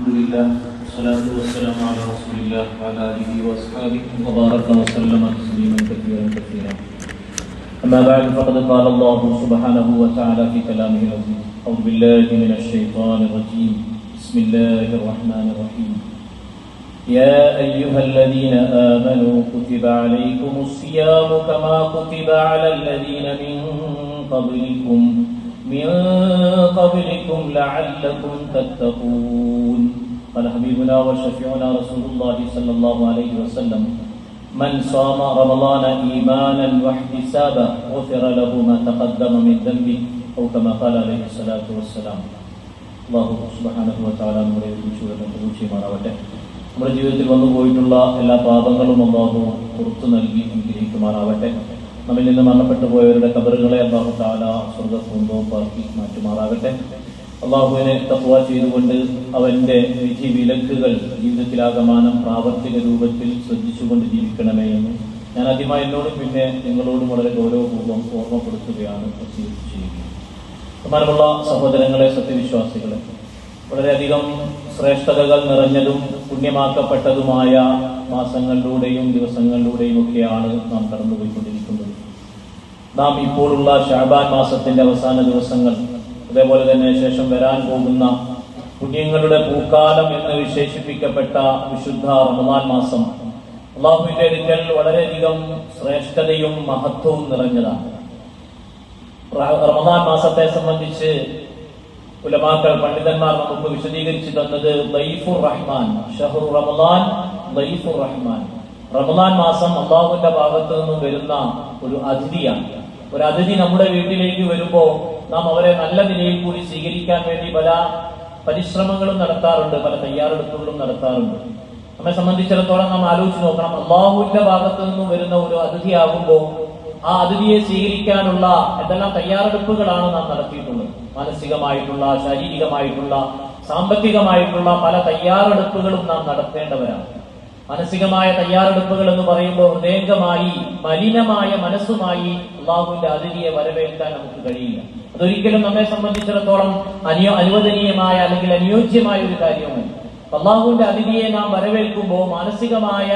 الحمد لله والصلاة والسلام على رسول الله وعلى آله وأصحابه وبارك وسلم تسليما كثيرا كثيرا. أما بعد فقد قال الله سبحانه وتعالى في كلامه العزيز: أعوذ بالله من الشيطان الرجيم. بسم الله الرحمن الرحيم. يا أيها الذين آمنوا كتب عليكم الصيام كما كتب على الذين من قبلكم لعلكم تتقون. قال حبيبنا وشفيعنا رسول الله صلى الله عليه وسلم: من صام رمضان إيمانا واحتسابا غفر له ما تقدم من ذنبه أو كما قال عليه الصلاة والسلام. അല്ലാഹു സുബ്ഹാനഹു വ തആല നമ്മുടെ വീഴ്ചയുമാറാവട്ടെ. നമ്മുടെ ജീവിതത്തിൽ വന്നു പോയിട്ടുള്ള എല്ലാ പാപങ്ങളും അല്ലാഹു പുറത്തു നൽകി അനുഗ്രഹിക്കുമാറാവട്ടെ. നമ്മിൽ നിന്ന് മരണപ്പെട്ടു പോയവരുടെ ഖബറുകളെ അല്ലാഹു തആല സ്വർഗ്ഗപൂന്തോപ്പാക്കി മാറ്റുമാറാകട്ടെ. അല്ലാഹുവിനെ തഖ്വ ചെയ്തുകൊണ്ട് അവന്റെ വിധി വിലക്കുകൾ ജീവിതത്തിലാകമാനം പ്രാവർത്തിക രൂപത്തിൽ ശ്രദ്ധിച്ചുകൊണ്ട് ജീവിക്കണമേ എന്ന് ഞാൻ ആദ്യമായി എന്നോടും പിന്നെ നിങ്ങളോടും വളരെ ഗൗരവപൂർവ്വം ഓർമ്മപ്പെടുത്തുകയാണ് ചെയ്യുക. ബഹുമാനമുള്ള സഹോദരങ്ങളെ, സത്യവിശ്വാസികളെ, വളരെയധികം ശ്രേഷ്ഠതകൾ നിറഞ്ഞതും പുണ്യമാക്കപ്പെട്ടതുമായ മാസങ്ങളിലൂടെയും ദിവസങ്ങളിലൂടെയും ഒക്കെയാണ് നാം കടന്നുപോയിക്കൊണ്ടിരിക്കുന്നത്. നാം ഇപ്പോഴുള്ള ശഅബാൻ മാസത്തിന്റെ അവസാന ദിവസങ്ങൾ, അതേപോലെ തന്നെ ശേഷം വരാൻ പോകുന്ന പുണ്യങ്ങളുടെ പൂക്കാലം എന്ന് വിശേഷിപ്പിക്കപ്പെട്ട വിശുദ്ധ റമദാൻ മാസം അല്ലാഹുവിന്റെ അടുക്കൽ വളരെയധികം ശ്രേഷ്ഠതയും മഹത്വവും നിറഞ്ഞതാണ്. റമദാൻ മാസത്തെ സംബന്ധിച്ച് ഉലമാക്കൾ, പണ്ഡിതന്മാർ നമുക്ക് വിശദീകരിച്ചു തന്നത് ദൈഫുർ റഹ്മാൻ, ഷഹ്റു റമദാൻ ദൈഫുർ റഹ്മാൻ. റമദാൻ മാസം അല്ലാഹുവിന്റെ ഭാഗത്ത് നിന്നും വരുന്ന ഒരു അതിഥിയാണ്. ഒരു അതിഥി നമ്മുടെ വീട്ടിലേക്ക് വരുമ്പോൾ നാം അവരെ നല്ല നിലയിൽ കൂടി സ്വീകരിക്കാൻ വേണ്ടി പല പരിശ്രമങ്ങളും നടത്താറുണ്ട്, പല തയ്യാറെടുപ്പുകളും നടത്താറുണ്ട്. നമ്മെ സംബന്ധിച്ചിടത്തോളം നാം ആലോചിച്ച് നോക്കണം, അല്ലാഹുവിന്റെ ഭാഗത്ത് നിന്നും വരുന്ന ഒരു അതിഥിയാകുമ്പോൾ ആ അതിഥിയെ സ്വീകരിക്കാനുള്ള എന്തെല്ലാം തയ്യാറെടുപ്പുകളാണ് നാം നടത്തിയിട്ടുള്ളത്. മാനസികമായിട്ടുള്ള, ശാരീരികമായിട്ടുള്ള, സാമ്പത്തികമായിട്ടുള്ള പല തയ്യാറെടുപ്പുകളും നാം നടത്തേണ്ടവരാണ്. മാനസികമായ തയ്യാറെടുപ്പുകൾ എന്ന് പറയുമ്പോൾ ഹൃദയംഗമായി മലിനമായ മനസ്സുമായി അല്ലാഹുവിന്റെ അതിഥിയെ വരവേൽക്കാൻ നമുക്ക് കഴിയില്ല. അതൊരിക്കലും നമ്മെ സംബന്ധിച്ചിടത്തോളം അനുവദനീയമായ അല്ലെങ്കിൽ അനുയോജ്യമായ ഒരു കാര്യമാണ്. അല്ലാഹുവിന്റെ അതിഥിയെ നാം വരവേൽക്കുമ്പോൾ മാനസികമായ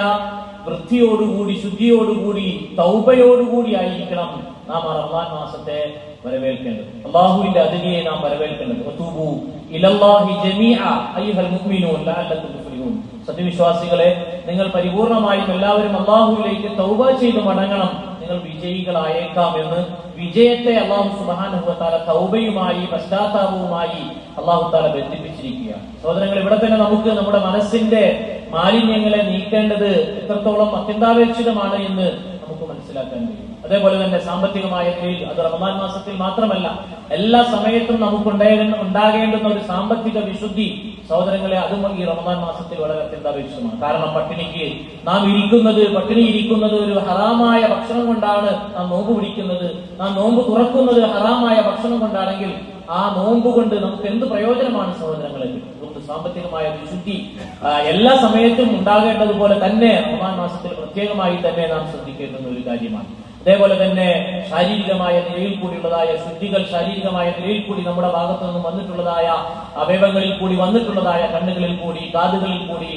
വൃത്തിയോടുകൂടി, ശുദ്ധിയോടുകൂടി, തൗബയോടുകൂടി ആയിരിക്കണം നാം ആ റമദാൻ മാസത്തെ വരവേൽക്കേണ്ടത്. അല്ലാഹുവിന്റെ അതിഥിയെ നാം വരവേൽക്കേണ്ടത്. വതൂബു ഇലല്ലാഹി ജമീഅ അയ്യുഹൽ മുഅ്മിനൂൻ ലഅല്ലക്കും തുഫ്ലിഹൂൻ. സത്യവിശ്വാസികളെ, നിങ്ങൾ പരിപൂർണമായും എല്ലാവരും അല്ലാഹുവിലേക്ക് തൗബ ചെയ്ത് മടങ്ങണം, നിങ്ങൾ വിജയികളായേക്കാം എന്ന് വിജയത്തെ അല്ലാഹു സുബ്ഹാനഹു വ തആല തൗബയുമായി, പശ്ചാത്താപവുമായി അല്ലാഹു തആല ബന്ധിപ്പിച്ചിരിക്കുകയാണ്. സഹോദരങ്ങൾ, ഇവിടെ തന്നെ നമുക്ക് നമ്മുടെ മനസ്സിന്റെ മാലിന്യങ്ങളെ നീക്കേണ്ടത് എത്രത്തോളം അത്യന്താപേക്ഷിതമാണ് എന്ന് നമുക്ക് മനസ്സിലാക്കാൻ കഴിയും. അതേപോലെ തന്നെ സാമ്പത്തികമായ നിലയിൽ, അത് റമദാൻ മാസത്തിൽ മാത്രമല്ല, എല്ലാ സമയത്തും നമുക്ക് ഉണ്ടാകേണ്ടുന്ന ഒരു സാമ്പത്തിക വിശുദ്ധി, സഹോദരങ്ങളെ, അതും ഈ റമദാൻ മാസത്തിൽ വളരെ അത്യന്താപേക്ഷിതമാണ്. കാരണം പട്ടിണി ഇരിക്കുന്നത് ഒരു ഹറാമായ ഭക്ഷണം കൊണ്ടാണ് നാം നോമ്പ് പിടിക്കുന്നത്, നാം നോമ്പ് തുറക്കുന്നത് ഹറാമായ ഭക്ഷണം കൊണ്ടാണെങ്കിൽ ആ നോമ്പ് കൊണ്ട് നമുക്ക് എന്ത് പ്രയോജനമാണ് സഹോദരങ്ങളെ? അതുകൊണ്ട് സാമ്പത്തികമായ വിശുദ്ധി എല്ലാ സമയത്തും ഉണ്ടാകേണ്ടതുപോലെ തന്നെ റമദാൻ മാസത്തിൽ പ്രത്യേകമായി തന്നെ നാം ശ്രദ്ധിക്കേണ്ടുന്ന ഒരു കാര്യമാണ്. അതേപോലെ തന്നെ ശാരീരികമായ നിലയിൽ കൂടിയുള്ളതായ ശുദ്ധികൾ, ശാരീരികമായ നിലയിൽ കൂടി നമ്മുടെ ഭാഗത്തു നിന്നും വന്നിട്ടുള്ളതായ അവയവങ്ങളിൽ കൂടി വന്നിട്ടുള്ളതായ കണ്ണുകളിൽ കൂടി, കാതുകളിൽ കൂടി,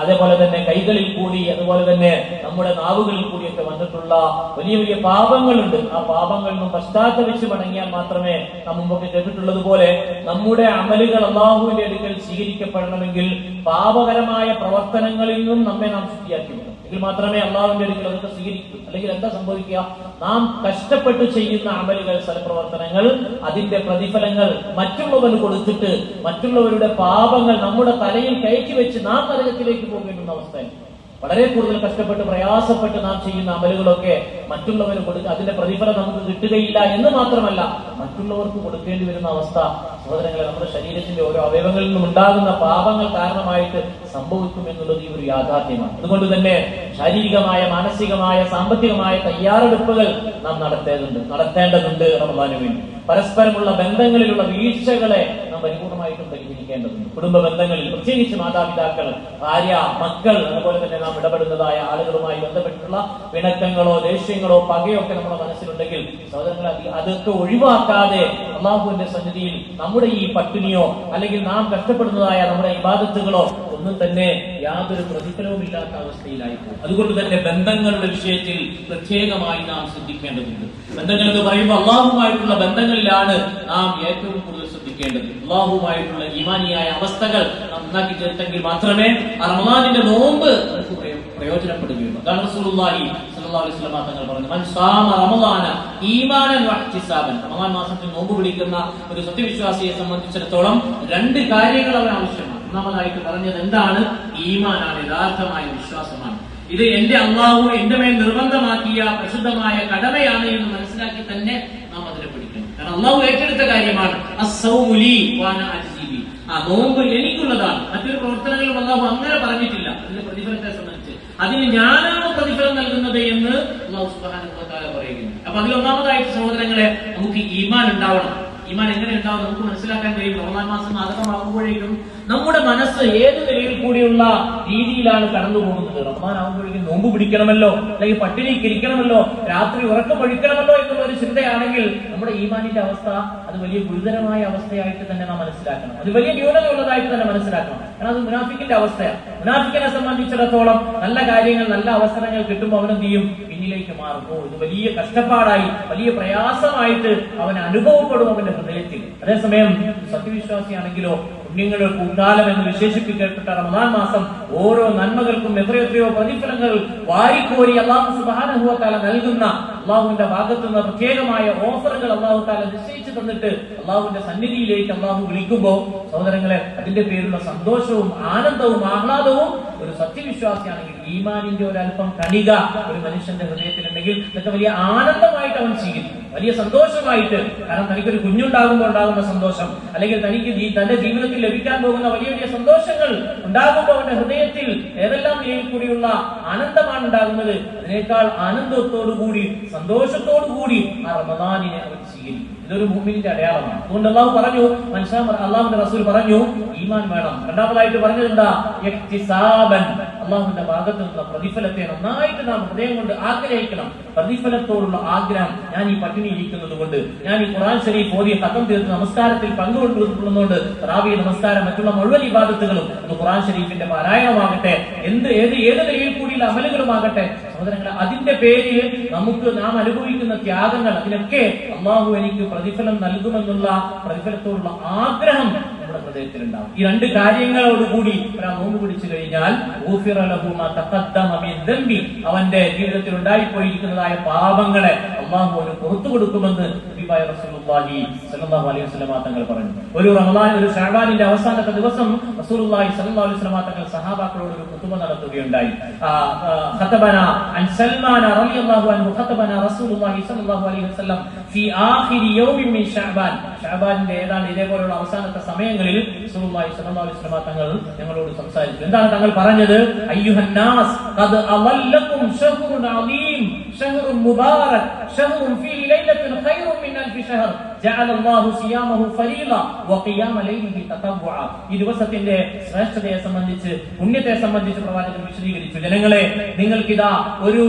അതേപോലെ തന്നെ കൈകളിൽ കൂടി, അതുപോലെ തന്നെ നമ്മുടെ നാവുകളിൽ കൂടിയൊക്കെ വന്നിട്ടുള്ള വലിയ വലിയ പാപങ്ങളുണ്ട്. ആ പാപങ്ങളിൽ നിന്നും പശ്ചാത്തപിച്ച് മടങ്ങിയാൽ മാത്രമേ നാം മുമ്പൊക്കെ കേട്ടിട്ടുള്ളതുപോലെ നമ്മുടെ അമലുകൾ അല്ലാഹുവിന്റെ അടുക്കൽ സ്വീകരിക്കപ്പെടണമെങ്കിൽ പാപകരമായ പ്രവർത്തനങ്ങളിൽ നിന്നും നമ്മെ നാം ശുദ്ധിയാക്കി വിടണം. എങ്കിൽ മാത്രമേ അല്ലാഹുവിന്റെ അടുക്കൽ അതൊക്കെ സ്വീകരിക്കൂ. അല്ലെങ്കിൽ എന്താ സംഭവിക്കുക? നാം കഷ്ടപ്പെട്ട് ചെയ്യുന്ന അമലുകൾ, സൽപ്രവർത്തനങ്ങൾ, അതിന്റെ പ്രതിഫലങ്ങൾ മറ്റുള്ളവന് കൊടുത്തിട്ട് മറ്റുള്ളവരുടെ പാപങ്ങൾ നമ്മുടെ തലയിൽ കയറ്റി വെച്ച് നാം നരകത്തിലേക്ക് പോകേണ്ടുന്ന അവസ്ഥയാണ്. വളരെ കൂടുതൽ കഷ്ടപ്പെട്ട് പ്രയാസപ്പെട്ട് നാം ചെയ്യുന്ന അമലുകളൊക്കെ മറ്റുള്ളവന് കൊടുക്കുക, അതിന്റെ പ്രതിഫലം നമുക്ക് കിട്ടുകയില്ല എന്ന് മാത്രമല്ല മറ്റുള്ളവർക്ക് കൊടുക്കേണ്ടി വരുന്ന അവസ്ഥ, സഹോദരങ്ങളെ, നമ്മുടെ ശരീരത്തിന്റെ ഓരോ അവയവങ്ങളിൽ നിന്നും ഉണ്ടാകുന്ന പാപങ്ങൾ കാരണമായിട്ട് സംഭവിക്കും എന്നുള്ളത് ഈ ഒരു യാഥാർത്ഥ്യമാണ്. അതുകൊണ്ട് തന്നെ ശാരീരികമായ, മാനസികമായ, സാമ്പത്തികമായ തയ്യാറെടുപ്പുകൾ നാം നടത്തേണ്ടതുണ്ട് റമദാനു വേണ്ടി. പരസ്പരമുള്ള ബന്ധങ്ങളിലുള്ള വീഴ്ചകളെ നാം പരിപൂർണമായിട്ടും പരിഹരിക്കേണ്ടതുണ്ട്. കുടുംബ ബന്ധങ്ങളിൽ പ്രത്യേകിച്ച് മാതാപിതാക്കൾ, ഭാര്യ, മക്കൾ, അതുപോലെ തന്നെ നാം ഇടപെടുന്നതായ ആളുകളുമായി ബന്ധപ്പെട്ടിട്ടുള്ള പിണക്കങ്ങളോ ദേഷ്യങ്ങളോ പകയോ ഒക്കെ നമ്മുടെ മനസ്സിലുണ്ടെങ്കിൽ സഹോദരങ്ങളെ അതൊക്കെ ഒഴിവാക്കാതെ അള്ളാഹുവിന്റെ സന്നിധിയിൽ നമ്മുടെ ഈ പട്ടിണിയോ അല്ലെങ്കിൽ നാം കഷ്ടപ്പെടുന്നതായ നമ്മുടെ ഇബാദത്തുകളോ ഒന്നും തന്നെ യാതൊരു പ്രതിഫലവും ഇല്ലാത്ത അവസ്ഥയിലായിപ്പോകും. അതുകൊണ്ട് തന്നെ ബന്ധങ്ങളുടെ വിഷയത്തിൽ പ്രത്യേകമായി നാം ശ്രദ്ധിക്കേണ്ടതുണ്ട്. ബന്ധങ്ങൾ എന്ന് പറയുമ്പോൾ അള്ളാഹുമായിട്ടുള്ള ബന്ധങ്ങളിലാണ് നാം ഏറ്റവും കൂടുതൽ ശ്രദ്ധിക്കേണ്ടത്. അള്ളാഹുമായിട്ടുള്ള ഈമാനിയായ അവസ്ഥകൾ നാം ഉണ്ടാക്കി ചേർത്തെങ്കിൽ മാത്രമേ റമളാനിന്റെ നോമ്പ് നമുക്ക് പ്രയോജനപ്പെടുകയുള്ളൂ. അതാണ് റസൂലുള്ളാഹി സ്വല്ലല്ലാഹു അലൈഹി വസല്ലം തങ്ങൾ പറഞ്ഞു, മൻ സാമ റമളാന ഈമാനൻ വഹ്തിസാബൻ. റമളാൻ മാസത്തിൽ നോമ്പ് പിടിക്കുന്ന ഒരു സത്യവിശ്വാസിയെ സംബന്ധിച്ചിടത്തോളം രണ്ട് കാര്യങ്ങൾ അവൻ ആവശ്യമാണ്. ഒന്നാമതായിട്ട് പറഞ്ഞത് എന്താണ്? ഈമാനാണ്, യഥാർത്ഥമായ വിശ്വാസമാണ്. ഇത് എന്റെ അള്ളാഹു എന്റെ മേൽ നിർബന്ധമാക്കിയ പ്രശുദ്ധമായ കടമയാണ് എന്ന് മനസ്സിലാക്കി തന്നെ നാം അതിനെ പിടിക്കണം. കാരണം അള്ളാഹു ഏറ്റെടുത്ത കാര്യമാണ്. ആ നോമ്പ് എനിക്കുള്ളതാണ്. മറ്റൊരു പ്രവർത്തനങ്ങളും അള്ളാഹു അങ്ങനെ പറഞ്ഞിട്ടില്ല. അതിന്റെ പ്രതിഫലത്തെ സംബന്ധിച്ച് അതിന് ഞാനാണ് പ്രതിഫലം നൽകുന്നത് എന്ന് അള്ളാഹു സുബ്ഹാനഹു വ തആല പറയുന്നു. അപ്പൊ അതിൽ ഒന്നാമതായിട്ട് സഹോദരങ്ങളെ നമുക്ക് ഈമാൻ ഉണ്ടാവണം. ഈമാൻ എങ്ങനെ ഉണ്ടാവും നമുക്ക് മനസ്സിലാക്കാൻ കഴിയും. റമളാൻ മാസം ആഗതമാകുമ്പോഴേക്കും നമ്മുടെ മനസ്സ് ഏത് നിലയിൽ കൂടിയുള്ള രീതിയിലാണ് കടന്നു പോകുന്നത്. റമളാൻ ആകുമ്പോഴേക്കും നോമ്പ് പിടിക്കണമല്ലോ, അല്ലെങ്കിൽ പട്ടിണിക്ക് ഇരിക്കണമല്ലോ, രാത്രി ഉറക്കം ഒഴിക്കണമല്ലോ എന്നുള്ള ഒരു ചിന്തയാണെങ്കിൽ നമ്മുടെ ഈമാനിന്റെ അവസ്ഥ അത് വലിയ ഗുരുതരമായ അവസ്ഥയായിട്ട് തന്നെ നാം മനസ്സിലാക്കണം. അത് വലിയ ന്യൂനതയുള്ളതായിട്ട് തന്നെ മനസ്സിലാക്കണം. കാരണം അത് മുനാഫിക്കിന്റെ അവസ്ഥയാണ്. മുനാഫിക്കിനെ സംബന്ധിച്ചിടത്തോളം നല്ല കാര്യങ്ങൾ, നല്ല അവസരങ്ങൾ കിട്ടുമ്പോൾ അവനെന്ത് ചെയ്യും? പിന്നിലേക്ക് മാറും. ഇത് വലിയ കഷ്ടപ്പാടായി, വലിയ പ്രയാസമായിട്ട് അവൻ അനുഭവപ്പെടും അവന്റെ ഹൃദയത്തിൽ. അതേസമയം സത്യവിശ്വാസിയാണെങ്കിലോ പുണ്യങ്ങളുടെ കൂട്ടാലം എന്ന് വിശേഷിപ്പിക്കപ്പെട്ട റമളാൻ മാസം ഓരോ നന്മകൾക്കും എത്രയെത്രയോ പ്രതിഫലങ്ങൾ വാരിക്കോരി അല്ലാഹു സുബ്ഹാനഹു വ തആല നൽകുന്ന അള്ളാഹുവിന്റെ ഭാഗത്തു നിന്ന് പ്രത്യേകമായ ഓഫറുകൾ അള്ളാഹു താല നിശ്ചയിച്ചു തന്നിട്ട് അള്ളാഹുവിന്റെ സന്നിധിയിലേക്ക് അള്ളാഹു വിളിക്കുമ്പോൾ സഹോദരങ്ങളെ അതിന്റെ പേരിലുള്ള സന്തോഷവും ആനന്ദവും ആഹ്ലാദവും ഒരു സത്യവിശ്വാസിയാണെങ്കിൽ ഈമാനിന്റെ ഒരല്പം കണിക ഒരു മനുഷ്യന്റെ ഹൃദയത്തിലുണ്ടെങ്കിൽ ഇതൊക്കെ വലിയ ആനന്ദമായിട്ട് അവൻ സ്വീകരിക്കും, വലിയ സന്തോഷമായിട്ട്. കാരണം തനിക്കൊരു കുഞ്ഞുണ്ടാകുമ്പോൾ ഉണ്ടാകുന്ന സന്തോഷം, അല്ലെങ്കിൽ തനിക്ക് തന്റെ ജീവിതത്തിൽ ലഭിക്കാൻ പോകുന്ന വലിയ വലിയ സന്തോഷങ്ങൾ ഉണ്ടാകുമ്പോൾ അവന്റെ ഹൃദയത്തിൽ ഏതെല്ലാം നിലയിൽ കൂടിയുള്ള ആനന്ദമാണ് ഉണ്ടാകുന്നത്, അതിനേക്കാൾ ആനന്ദത്തോടുകൂടി സന്തോഷത്തോടുകൂടി ആ റമദാനിനെ അവൻ സ്വീകരിക്കും. ഇതൊരു മുഅ്മിനിന്റെ അടയാളമാണ്. അതുകൊണ്ട് അള്ളാഹു പറഞ്ഞു, അള്ളാഹുവിന്റെ റസൂൽ പറഞ്ഞു ഈമാൻ വേണം. രണ്ടാമതായിട്ട് പറഞ്ഞതെന്താ? ഇഹ്തിസാബൻ, അള്ളാഹുവിന്റെ ഭാഗത്ത് നിന്നുള്ള പ്രതിഫലത്തെ നന്നായിട്ട് നാം ഹൃദയം കൊണ്ട് ആഗ്രഹിക്കണം. പ്രതിഫലത്തോടുള്ള ആഗ്രഹം. ഞാൻ ഈ പട്ടിണി ഇരിക്കുന്നത് കൊണ്ട്, ഞാൻ ഈ ഖുർആൻ ശരീഫ് ഓതി ഖതം തീർത്ത് നമസ്കാരത്തിൽ പങ്കുകൊള്ളുന്നതുകൊണ്ട്, തറാവീഹ് നമസ്കാരം, മറ്റുള്ള മുഴുവൻ ഇബാദത്തുകളും, അത് ഖുർആൻ ശരീഫിന്റെ പാരായണമാകട്ടെ, ഏത് നിലയിൽ കൂടിയുള്ള അമലുകളുമാകട്ടെ, സഹോദരങ്ങളെ അതിന്റെ പേരിൽ നമുക്ക് നാം അനുഭവിക്കുന്ന ത്യാഗങ്ങൾ, അതിനൊക്കെ അള്ളാഹു എനിക്ക് പ്രതിഫലം നൽകുമെന്നുള്ള പ്രതിഫലത്തോടുള്ള ആഗ്രഹം നമ്മുടെ ഹൃദയത്തിലുണ്ടാവും. ഈ രണ്ട് കാര്യങ്ങളോടുകൂടി ഒരാൾ നോമ്പ് പിടിച്ചു കഴിഞ്ഞാൽ അവന്റെ ജീവിതത്തിൽ ഉണ്ടായിപ്പോയിരിക്കുന്നതായ പാപങ്ങളെ അള്ളാഹു അവന് പുറത്തു കൊടുക്കുമെന്ന് റസൂലുള്ളാഹി സ്വല്ലല്ലാഹു അലൈഹി വസല്ലം തങ്ങൾ പറഞ്ഞു. ഒരു റമളാൻ, ഒരു ശഅബാനിന്റെ അവസാനത്തെ ദിവസം റസൂലുള്ളാഹി സ്വല്ലല്ലാഹു അലൈഹി വസല്ലം തങ്ങൾ സഹാബാക്കളോട് ഒരു ഖുതുബ നടത്തുകയുണ്ടായി. ഖതബന അൻ സൽമാന റളിയല്ലാഹു അൻഹു ഖതബന റസൂലുള്ളാഹി സ്വല്ലല്ലാഹു അലൈഹി വസല്ലം ഫീ ആഖിരി യൗമിൻ മിൻ ശഅബാൻ. ശഅബാനിന്റെ ഏതാണ്ട് ഇതേപോലുള്ള അവസാനത്തെ സമയങ്ങളിൽ റസൂലുള്ളാഹി സ്വല്ലല്ലാഹു അലൈഹി വസല്ലം തങ്ങൾ ഞങ്ങളോട് സംസാരിച്ചു. എന്താണ് തങ്ങൾ പറഞ്ഞത്? അയ്യുഹൻ നാസ് ഖദ് അവല്ലകും ശഹ്റുൻ അളീം ശഹ്റുൻ മുബാറക് ശഹ്റുൻ ഫീഹി ലൈലത്തുൻ ഖൈറുൻ മിൻ അൽഫി ശഹർ ജഅലല്ലാഹു സിയാമഹു ഫരീള വഖിയാമ ലൈലിഹി തതവ്വുഅ. ഈ ദിവസത്തിന്റെ ശ്രേഷ്ഠതയെ സംബന്ധിച്ച്, പുണ്യത്തെ സംബന്ധിച്ച് പ്രവാചകൻ വിശദീകരിച്ചു. ജനങ്ങളെ, നിങ്ങൾക്കിതാ ഒരു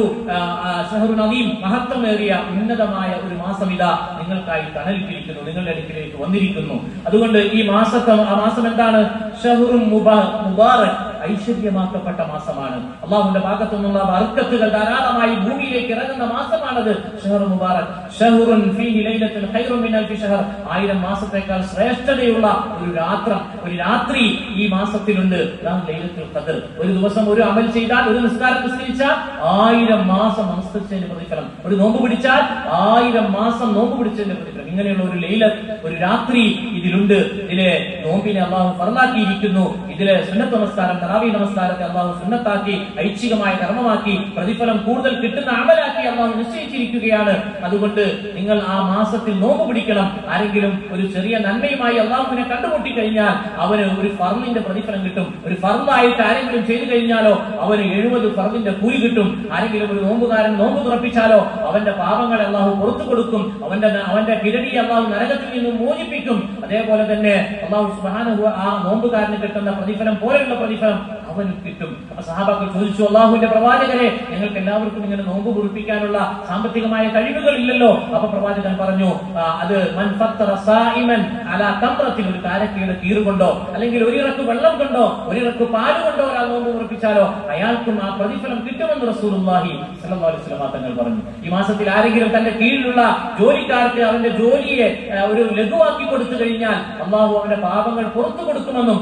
ശഹ്റുൻ അളീം, മഹത്വമേറിയ ഉന്നതമായ ഒരു മാസം ഇതാ നിങ്ങൾക്കായി തണലിട്ടിരിക്കുന്നു, നിങ്ങളുടെ അടുക്കിലേക്ക് വന്നിരിക്കുന്നു. അതുകൊണ്ട് ഈ ആ മാസം എന്താണ്? ശഹ്റുൻ മുബാറക്, ഐശ്വര്യമാക്കപ്പെട്ട മാസമാണ്. അള്ളാഹുവിന്റെ ഭാഗത്തു നിന്നുള്ള ബർക്കത്തുകൾ ധാരാളമായി ഭൂമിയിലേക്ക് ഇറങ്ങുന്ന മാസമാണത്. ഷഹ്റു മുബാറക് ശഹ്റുൻ ഫീഹി ലൈലത്തുൻ ഖൈറുൻ മിൻ അൽഫി ഷഹർ. 1000 മാസത്തേക്കാൾ ശ്രേഷ്ഠതയുള്ള ഒരു രാത്രി ഈ മാസത്തിലുണ്ട്. അതാണ് ലൈലത്തുൽ ഖദർ. ഒരു ദിവസം ഒരു അമൽ ചെയ്താൽ, ഒരു നിസ്കാരം നിസ്കരിച്ചാൽ 1000 മാസം നമസ്കരിച്ചതിന്റെ പ്രതിഫലം, ഒരു നോമ്പ് പിടിച്ചാൽ 1000 മാസം നോമ്പ് പിടിച്ചതിന്റെ പ്രതിഫലം. ഇങ്ങനെയുള്ള ഒരു ലൈലത്ത്, ഒരു രാത്രി ഇതിലുണ്ട്. ഇതിലെ നോമ്പിനെ അള്ളാഹു ഫർളാക്കിയിരിക്കുന്നു. ഇതിലെ സുന്നത്ത് നമസ്കാരം, തറാവീഹ് നമസ്കാരത്തെ അള്ളാഹു സുന്നത്താക്കി, ഐച്ഛികമായ കർമ്മമാക്കി, പ്രതിഫലം കൂടുതൽ കിട്ടുന്ന അമലാക്കി അള്ളാഹു നിശ്ചയിച്ചിരിക്കുകയാണ്. അതുകൊണ്ട് നിങ്ങൾ ആ മാസത്തിൽ നോമ്പ് പിടിക്കണം. ആരെങ്കിലും ഒരു ചെറിയ നന്മയുമായി അള്ളാഹുവിനെ കണ്ടുമുട്ടി കഴിഞ്ഞാൽ അവന് ഒരു ഫർളിന്റെ പ്രതിഫലം കിട്ടും. ഒരു ഫർളായിട്ട് ആരെങ്കിലും ചെയ്തു കഴിഞ്ഞാലോ അവന് 70 ഫർളിന്റെ കൂലി കിട്ടും. ആരെങ്കിലും ഒരു നോമ്പുകാരൻ നോമ്പ് തുറപ്പിച്ചാലോ അവന്റെ പാപങ്ങളെ അള്ളാഹു പുറത്തു കൊടുക്കും. അവന്റെ ഞെരടിയെ അള്ളാഹു നരകത്തിൽ നിന്നും മോചിപ്പിക്കും. അതേപോലെ തന്നെ അള്ളാഹു സുബ്ഹാനഹു ആ നോമ്പുകാരന് കിട്ടുന്ന പ്രതിഫലം പോലെയുള്ള പ്രതിഫലം അവന് കിട്ടും. അപ്പൊ സഹാബാക്കൾ ചോദിച്ചു, അള്ളാഹുവിന്റെ പ്രവാചകരെ, ഞങ്ങൾക്ക് എല്ലാവർക്കും ഇങ്ങനെ നോമ്പ് കുറിപ്പിക്കാനുള്ള സാമ്പത്തികമായ കഴിവുകൾ ഇല്ലല്ലോ. അപ്പൊ പ്രവാചകൻ പറഞ്ഞു, അത് മൻ ഫത്തറ സായിമൻ അലാ തംറത്തിൻ, ഒരു കാരക്കയുടെ കീറ് കൊണ്ടോ അല്ലെങ്കിൽ ഒരിറക്ക് വെള്ളം കൊണ്ടോ ഒരിറക്ക് പാല് കൊണ്ടോ ഒരാൾ നോമ്പ് കുറിപ്പിച്ചാലോ അയാൾക്കും ആ പ്രതിഫലം കിട്ടുമെന്ന് റസൂലുള്ളാഹി സ്വല്ലല്ലാഹു അലൈഹി വസല്ലം തങ്ങൾ പറഞ്ഞു. ഈ മാസത്തിൽ ആരെങ്കിലും തന്റെ കീഴിലുള്ള ജോലിക്കാർക്ക് അവന്റെ ജോലിയെ ഒരു ലഘുവാക്കി കൊടുത്തു കഴിഞ്ഞാൽ അള്ളാഹു അവന്റെ പാപങ്ങൾ പുറത്തു കൊടുക്കുമെന്നും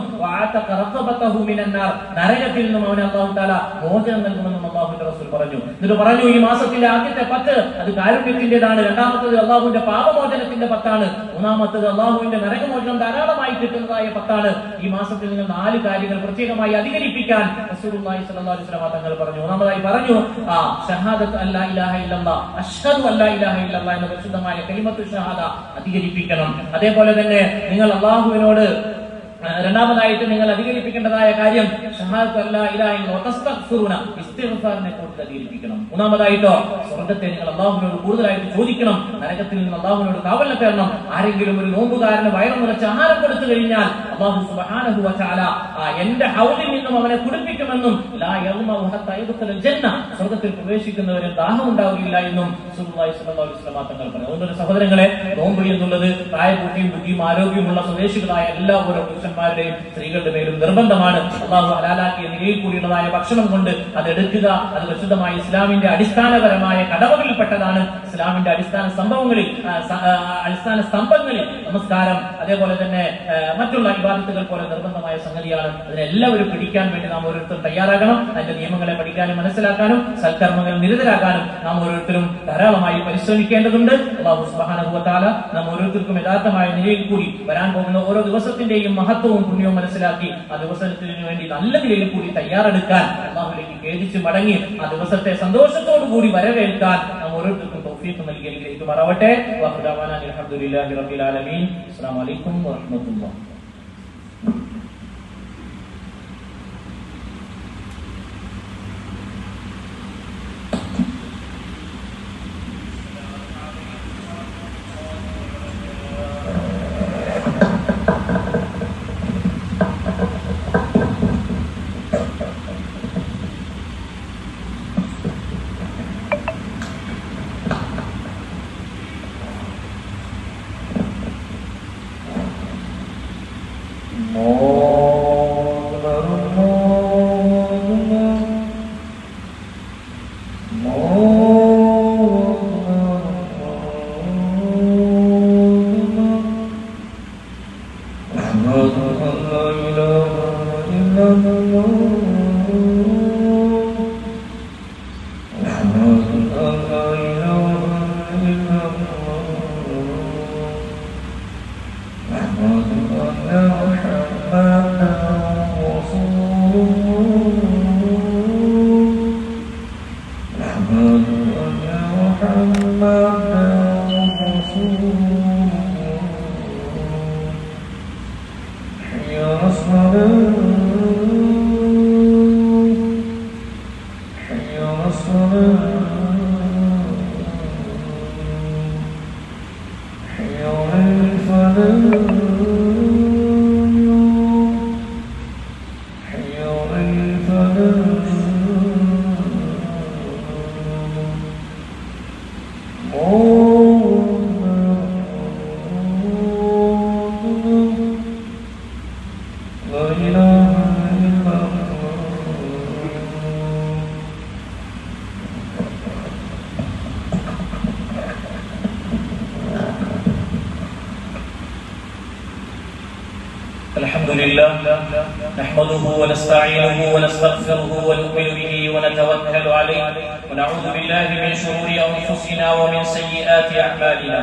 നരകത്തിൽ നിന്നും അവന് അള്ളാഹു തആല മോചനം നൽകുമെന്നും അള്ളാഹുവിന്റെ റസൂൽ പറഞ്ഞു. എന്നിട്ട് പറഞ്ഞു, ഈ മാസത്തിന്റെ ആദ്യത്തെ 10 അത് കാരുണ്യത്തിന്റേതാണ്, രണ്ടാമത്തത് അള്ളാഹുവിന്റെ പാപമോചനത്തിന്റെ 10ആണ്, മൂന്നാമത്തത് അള്ളാഹുവിന്റെ നരകമോചനം ധാരാളമായി കിട്ടുന്നതായ 10ആണ്. ഈ മാസത്തിൽ നിങ്ങൾ 4 കാര്യങ്ങൾ പ്രത്യേകമായി അധികരിപ്പിക്കാൻ റസൂലുള്ളാഹി സ്വല്ലല്ലാഹു അലൈഹി വസല്ലം തങ്ങൾ പറഞ്ഞു. ഒന്നാമതായി പറഞ്ഞു, ഷഹാദത്ത് അല്ലാ ഇലാഹ ഇല്ലല്ലാഹ്, അഷ്ഹദു അല്ലാ ഇലാഹ ഇല്ലല്ലാഹ് എന്ന പരിശുദ്ധമായ കലിമത്തു ഷഹാദ അധികരിപ്പിക്കണം. അതേപോലെ തന്നെ നിങ്ങൾ അള്ളാഹുവിനോട് രണ്ടാമതായിട്ട് നിങ്ങൾ അധികരിപ്പിക്കേണ്ടതായ കാര്യം ഷഹാദത്ത് അല്ലാ ഇലാഹ ഇല്ലല്ലാഹ് വതസ്തഗ്ഫിറുന, ഇസ്തിഗ്ഫാറിനെ കൂടുതൽ അധികരിപ്പിക്കണം. മൂന്നാമതായിട്ടോ സ്വർഗ്ഗത്തെ നിങ്ങൾ അള്ളാഹുവിനോട് കൂടുതലായിട്ട് ചോദിക്കണം, നരകത്തിൽ നിന്ന് അള്ളാഹുവിനോട് കാവലിനെ തേടണം. ആരെങ്കിലും ഒരു നോമ്പുകാരന് വയറു നിറച്ച് ആഹാരം കൊടുത്തു കഴിഞ്ഞാൽ അല്ലാഹു സുബ്ഹാനഹു വ തആല എന്റെ ഹൗദിൽ നിന്നും അവനെ കുടിപ്പിക്കുമെന്നും ലാ യഗ്മഉ ഹത്താ യദ്ഖുലൽ ജന്ന, സ്വർഗ്ഗത്തിൽ പ്രവേശിക്കുന്നവരെ ദാഹം ഉണ്ടാവുകയില്ല എന്നും റസൂലുള്ളാഹി സ്വല്ലല്ലാഹു അലൈഹി വസല്ലം തങ്ങൾ പറഞ്ഞു. അതുകൊണ്ട് സഹോദരങ്ങളെ, നോമ്പ് എന്നുള്ളത് പ്രായപൂർത്തിയും ബുദ്ധിയും ആരോഗ്യമുള്ള സ്വദേശികളായ എല്ലാ ഓരോ പുരുഷന്മാരുടെയും സ്ത്രീകളുടെ മേലും നിർബന്ധമാണ്. അള്ളാഹു ഹലാലാക്കിയ നിലയിൽ കൂടിയുള്ളതായ ഭക്ഷണം കൊണ്ട് അതെടുക്കുക, അത് പരിശുദ്ധമായ ഇസ്ലാമിന്റെ അടിസ്ഥാനപരമായ കടമകളിൽപ്പെട്ടതാണ്. ഇസ്ലാമിന്റെ അടിസ്ഥാന സ്തംഭങ്ങളിൽ നമസ്കാരം, അതേപോലെ തന്നെ മറ്റുള്ള ഇബാദത്തുകൾ പോലെ നിർബന്ധമായ സംഗതിയാണ്. അതിനെല്ലാവരും പിടിക്കാൻ വേണ്ടി നാം ഓരോരുത്തരും തയ്യാറാകണം. അതിന്റെ നിയമങ്ങളെ പഠിക്കാനും മനസ്സിലാക്കാനും സൽക്കർമ്മങ്ങളിൽ നിരതരാകാനും നാം ഓരോരുത്തരും ധാരാളമായി പരിശ്രമിക്കേണ്ടതുണ്ട്. അല്ലാഹു സുബ്ഹാനഹു വ തആല നാം ഓരോരുത്തർക്കും യഥാർത്ഥമായ നിലയിൽ കൂടി വരാൻ പോകുന്ന ഓരോ ദിവസത്തിന്റെയും മഹത്വവും പുണ്യവും മനസ്സിലാക്കി ആ ദിവസത്തിന് വേണ്ടി നല്ല നിലയിൽ കൂടി തയ്യാറെടുക്കാൻ, അല്ലാഹുവിലേക്ക് ഖേദിച്ച് മടങ്ങി ആ ദിവസത്തെ സന്തോഷത്തോടു കൂടി വരവേൽക്കാൻ നാം ഓരോരുത്തർക്കും തൗഫീഖ് നൽകി അനുഗ്രഹിക്കുമാറാവട്ടെ. വഖു ദഅവാനാ അൽഹംദുലില്ലാഹി റബ്ബിൽ ആലമീൻ. അസ്സലാമു അലൈക്കും വറഹ്മത്തുള്ളാഹി. الحمد لله نحمده ونستعينه ونستغفره ونؤمن به ونتوكل عليه ونعوذ بالله من شرور أنفسنا ومن سيئات أعمالنا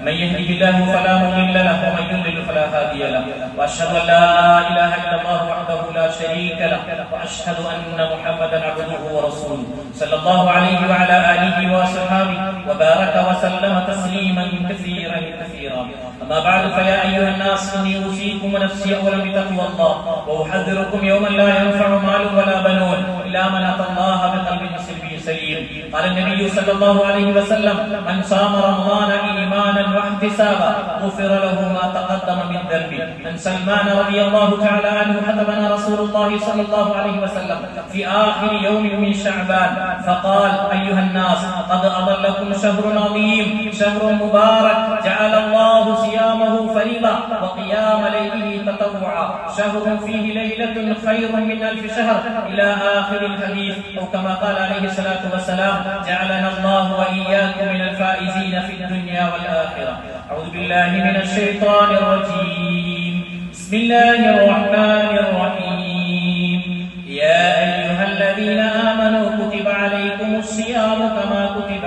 من يهده الله فلا مضل له ومن يضلل فلا هادي له وأشهد أن لا إله إلا الله وحده لا شريك له وأشهد أن محمدا عبده ورسوله صلى الله عليه وعلى آله وصحبه وبارك وسلم تسليما كثيرا كثيرا. أما بعد فيا أيها الناس إني أوصيكم ونفسي أولا بتقوى الله وأحذركم يوما لا ينفع مال ولا بنون إلا من أتى الله بقلب سليم سليم. قال النبي صلى الله عليه وسلم: من صام رمضان إيمانا واحتسابا غفر له ما تقدم من ذنبه. من سلمان رضي الله تعالى عنه خطبنا رسول الله صلى الله عليه وسلم في آخر يوم من شعبان فقال: أيها الناس، قد أضلكم شهر عظيم، شهر مبارك، جعل الله صيامه فريضة وقيام ليله تطوعا، شهر فيه ليلة خير من 1000 شهر، إلى آخر الحديث، أو كما قال عليه الصلاة والسلام: جعلنا الله وإياكم من الفائزين في الدنيا والآخرة. أعوذ بالله من الشيطان الرجيم. بسم الله الرحمن الرحيم. يا أيها الذين آمنوا كتب عليكم الصيام كما كتب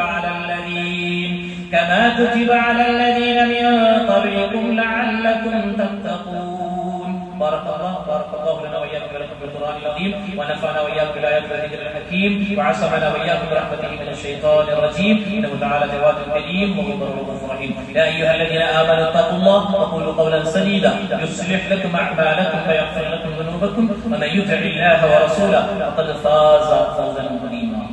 على الذين من قبلكم لعلكم تتقون. بارك الله لنا وإياكم ولكم بالقرآن العظيم، ونفعنا وإياكم بالآيات والذكر الحكيم، وعصمنا وإياكم برحمته من الشيطان الرجيم، إنه تعالى جواد كريم وهو رؤوف رحيم. يا أيها الذين آمنوا اتقوا الله وقولوا قولا سديدا يصلح لكم أعمالكم ويغفر لكم ذنوبكم، ومن يطع الله ورسوله فقد فاز فوزا عظيما.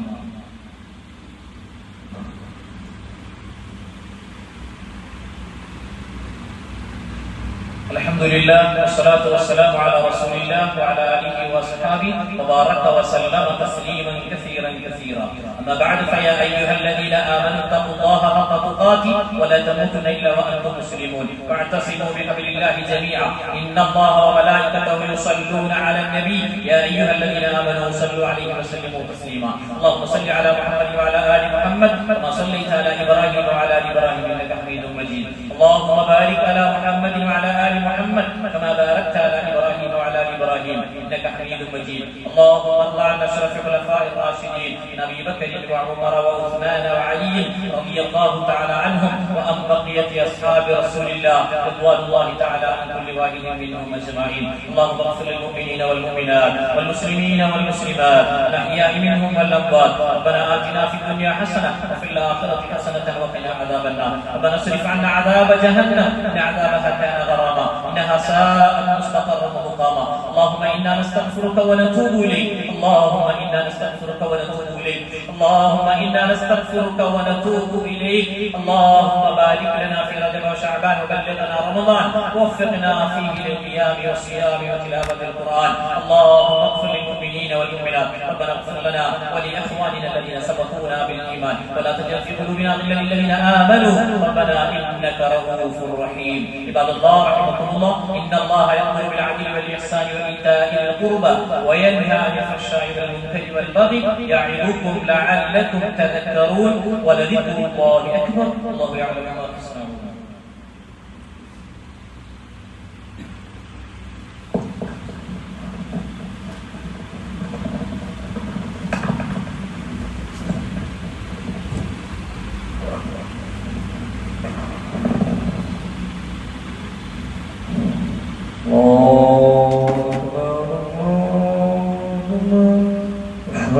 الحمد لله والصلاة والسلام على رسول الله وعلى آله وأصحابه وبارك وسلم تسليما كثيرا كثيرا. أما بعد، فيا أيها الذين آمنوا اتقوا الله حق تقاته ولا تموتن إلا وأنتم مسلمون، واعتصموا بحبل الله جميعا، إن الله وملائكته يصلون على النبي، يا أيها الذين آمنوا صلوا عليه وسلموا تسليما. اللهم صل على محمد وعلى آل محمد كما صليت على إبراهيم وعلى آل إبراهيم إنك حميد مجيد. اللهم بارك على محمد وعلى آل محمد كما باركت على إبراهيم وعلى آل إبراهيم إنك حميد مجيد. اللهم ارض عن أشرف الخلفاء الراشدين أبي بكر وعمر وعثمان وعلي رضي الله تعالى عنهم، وعن بقية أصحاب رسول الله رضوان الله تعالى عن كل واحد منهم أجمعين. اللهم اغفر للمؤمنين والمؤمنات والمسلمين والمسلمات الأحياء منهم والأموات. ربنا آتنا في الدنيا حسنة وفي الآخرة حسنة وقنا عذاب النار. ربنا اصرف عنا عذاب جهنم إن عذابها كان غراما إنها ساءت مستقرا ومقاما. اللهم إنا نستغفرك ونتوب إليك، اللهم إنا نستغفرك ونتوب إليك، اللهم إنا نستغفرك ونتوب إليك. اللهم بارك لنا في رجب وشعبان وبلغنا رمضان، ووفقنا فيه للقيام والصيام وتلاوة القرآن. اللهم اغفر للمؤمنين والمؤمنات. ربنا اغفر لنا ولإخواننا الذين سبقونا بالإيمان، ولا تجعل في قلوبنا غلا للذين آمنوا ربنا إنك رؤوف رحيم. عباد الله رحمكم الله، إن الله يأمر بالعدل والإحسان وإيتاء ذي القربى وينهى عن الفحشاء والمنكر والبغي يعظكم لعلكم تذكرون، ولذكر الله أكبر، الله يعلم ما تصنعون.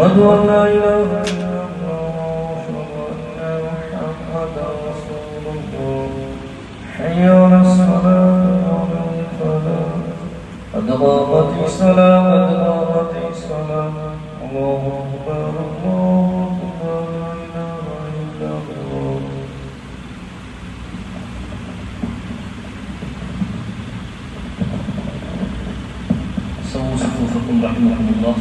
أشهد أن لا إله إلا الله وأشهد أن محمدا رسول الله. حي على الصلاة وعلى الفلاح، قد قامت الصلاة قد قامت الصلاة. الله أكبر الله أكبر، لا إله إلا الله. سووا صفوفكم رحمكم الله.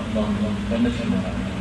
اللهم